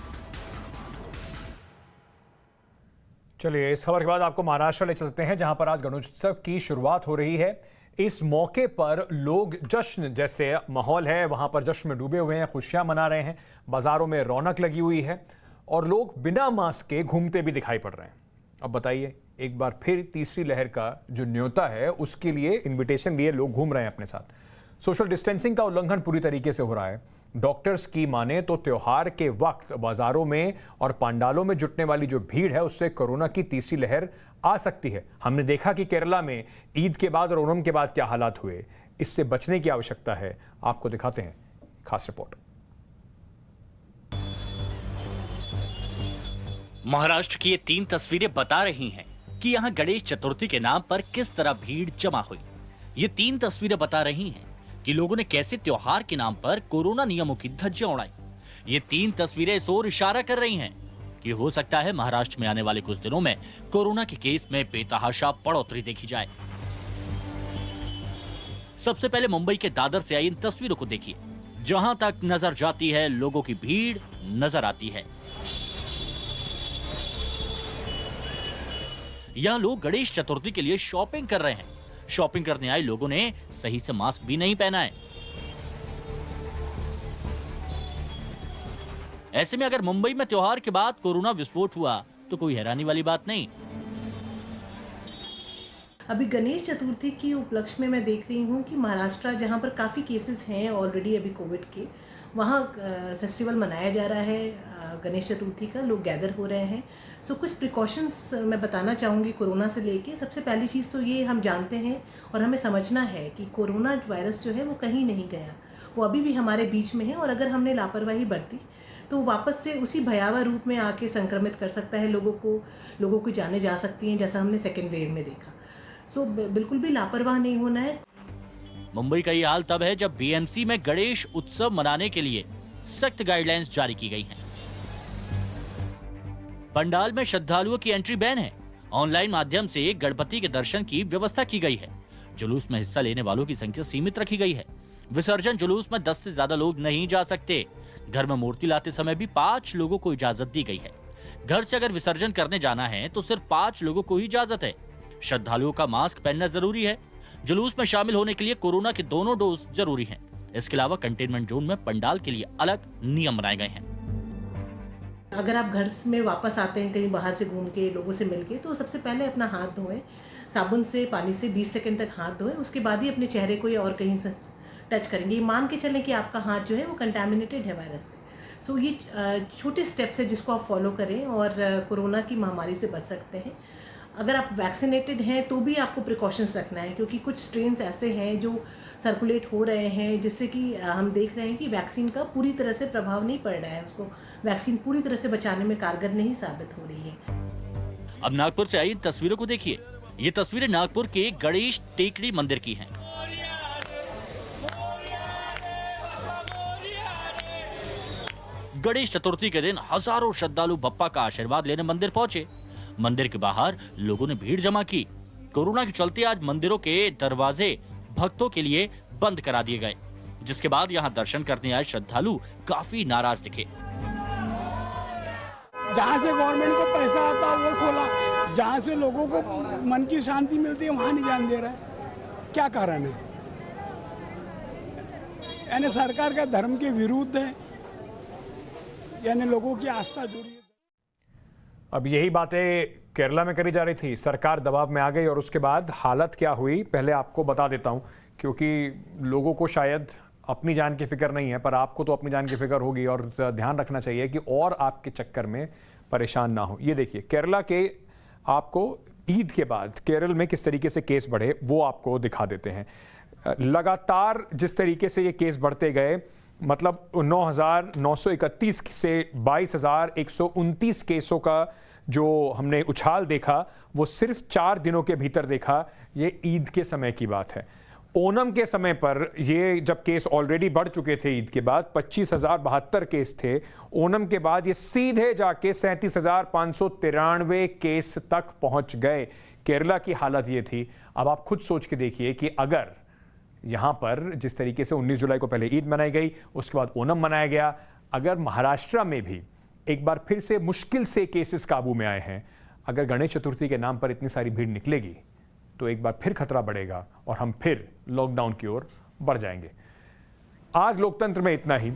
चलिए, इस खबर के बाद आपको महाराष्ट्र ले चलते हैं, जहां पर आज गणेशोत्सव की शुरुआत हो रही है। इस मौके पर लोग जश्न जैसे माहौल है, वहां पर जश्न में डूबे हुए हैं, खुशियां मना रहे हैं, बाजारों में रौनक लगी हुई है और लोग बिना मास्क के घूमते भी दिखाई पड़ रहे हैं। अब बताइए, एक बार फिर तीसरी लहर का जो न्योता है उसके लिए इन्विटेशन लिए लोग घूम रहे हैं अपने साथ। सोशल डिस्टेंसिंग का उल्लंघन पूरी तरीके से हो रहा है। डॉक्टर्स की माने तो त्योहार के वक्त बाजारों में और पंडालों में जुटने वाली जो भीड़ है उससे कोरोना की तीसरी लहर आ सकती है। हमने देखा कि केरला में ईद के बाद और ओणम के बाद क्या हालात हुए। इससे बचने की आवश्यकता है। आपको दिखाते हैं खास रिपोर्ट। महाराष्ट्र की ये 3 तस्वीरें बता रही हैं कि यहाँ गणेश चतुर्थी के नाम पर किस तरह भीड़ जमा हुई। ये 3 तस्वीरें बता रही हैं कि लोगों ने कैसे त्योहार के नाम पर कोरोना नियमों की धज्जियां उड़ाई। ये 3 तस्वीरें इस ओर इशारा कर रही हैं कि हो सकता है महाराष्ट्र में आने वाले कुछ दिनों में कोरोना के केस में बेतहाशा बढ़ोतरी देखी जाए। सबसे पहले मुंबई के दादर से आई इन तस्वीरों को देखिए। जहां तक नजर जाती है लोगों की भीड़ नजर आती है। यहाँ लोग गणेश चतुर्थी के लिए शॉपिंग कर रहे हैं। शॉपिंग करने आए लोगों ने सही से मास्क भी नहीं पहना है। ऐसे में अगर मुंबई में त्योहार के बाद कोरोना विस्फोट हुआ तो कोई हैरानी वाली बात नहीं। अभी गणेश चतुर्थी की उपलक्ष्य में मैं देख रही हूँ कि महाराष्ट्र, जहाँ पर काफ़ी केसेस हैं ऑलरेडी अभी कोविड के, वहाँ फेस्टिवल मनाया जा रहा है गणेश चतुर्थी का, लोग गैदर हो रहे हैं। सो कुछ प्रिकॉशंस मैं बताना चाहूँगी कोरोना से लेके। सबसे पहली चीज़ तो ये हम जानते हैं और हमें समझना है कि कोरोना वायरस जो है वो कहीं नहीं गया, वो अभी भी हमारे बीच में है, और अगर हमने लापरवाही बरती तो वापस से उसी भयावह रूप में आके संक्रमित कर सकता है लोगों की जानें जा सकती हैं, जैसा हमने सेकेंड वेव में देखा। सो बिल्कुल भी लापरवाह नहीं होना है। मुंबई का ये हाल तब है जब बीएमसी में गणेश उत्सव मनाने के लिए सख्त गाइडलाइंस जारी की गई हैं। पंडाल में श्रद्धालुओं की एंट्री बैन है। ऑनलाइन माध्यम से गणपति के दर्शन की व्यवस्था की गई है। जुलूस में हिस्सा लेने वालों की संख्या सीमित रखी गई है। विसर्जन जुलूस में 10 से ज्यादा लोग नहीं जा सकते। घर में मूर्ति लाते समय भी 5 लोगों को इजाजत दी गई है। घर से अगर विसर्जन करने जाना है तो सिर्फ 5 लोगों को ही इजाजत है। श्रद्धालुओं का मास्क पहनना जरूरी है। जुलूस में शामिल होने के लिए कोरोना के दोनों डोज जरूरी हैं। इसके अलावा कंटेनमेंट जोन में पंडाल के लिए अलग नियम बनाए गए हैं। अगर आप घर में वापस आते हैं कहीं बाहर से घूम के, लोगों से मिलके, तो सबसे पहले अपना हाथ धोएं, साबुन से, पानी से 20 सेकंड तक हाथ धोएं। उसके बाद ही अपने चेहरे को या और कहीं से टच करेंगे। ये मान के चलें कि आपका हाथ जो है वो कंटामिनेटेड है वायरस से। सो ये छोटे स्टेप्स है जिसको आप फॉलो करें और कोरोना की महामारी से बच सकते हैं। अगर आप वैक्सीनेटेड हैं तो भी आपको प्रिकॉशंस रखना है, क्योंकि कुछ स्ट्रेन्स ऐसे हैं जो सर्कुलेट हो रहे हैं जिससे कि हम देख रहे हैं कि वैक्सीन का पूरी तरह से प्रभाव नहीं पड़ रहा है, उसको वैक्सीन पूरी तरह से बचाने में कारगर नहीं साबित हो रही है। अब नागपुर से आई तस्वीरों को देखिए। ये तस्वीरें नागपुर के गणेश टेकड़ी मंदिर की हैं। गणेश चतुर्थी के दिन हजारों श्रद्धालु बप्पा का आशीर्वाद लेने मंदिर पहुंचे। मंदिर के बाहर लोगों ने भीड़ जमा की। कोरोना के चलते आज मंदिरों के दरवाजे भक्तों के लिए बंद करा दिए गए, जिसके बाद यहां दर्शन करने आए श्रद्धालु काफी नाराज दिखे। जहाँ से गवर्नमेंट को पैसा आता है वो खोला, जहाँ से लोगों को मन की शांति मिलती है वहाँ नहीं जाने दे रहा है। क्या कारण है? यानी सरकार का धर्म के विरुद्ध है, यानी लोगों की आस्था जुड़ी है। अब यही बातें केरला में करी जा रही थी। सरकार दबाव में आ गई और उसके बाद हालत क्या हुई पहले आपको बता देता हूं, क्योंकि लोगों को शायद अपनी जान की फिक्र नहीं है, पर आपको तो अपनी जान की फिक्र होगी और ध्यान रखना चाहिए कि और आपके चक्कर में परेशान ना हो। ये देखिए केरला के, आपको ईद के बाद केरल में किस तरीके से केस बढ़े वो आपको दिखा देते हैं। लगातार जिस तरीके से ये केस बढ़ते गए, मतलब 9,931 से 22,129 केसों का जो हमने उछाल देखा वो सिर्फ 4 दिनों के भीतर देखा। ये ईद के समय की बात है। ओणम के समय पर ये जब केस ऑलरेडी बढ़ चुके थे, ईद के बाद 25,072 केस थे। ओणम के बाद ये सीधे जाके 37,593 केस तक पहुंच गए। केरला की हालत ये थी। अब आप खुद सोच के देखिए कि अगर यहाँ पर जिस तरीके से 19 जुलाई को पहले ईद मनाई गई, उसके बाद ओणम मनाया गया, अगर महाराष्ट्र में भी एक बार फिर से मुश्किल से केसेस काबू में आए हैं, अगर गणेश चतुर्थी के नाम पर इतनी सारी भीड़ निकलेगी तो एक बार फिर खतरा बढ़ेगा और हम फिर लॉकडाउन की ओर बढ़ जाएंगे। आज लोकतंत्र में इतना ही।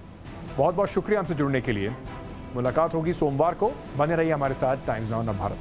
बहुत बहुत शुक्रिया हमसे जुड़ने के लिए। मुलाकात होगी सोमवार को। बने रहिए हमारे साथ टाइम्स नाउ भारत।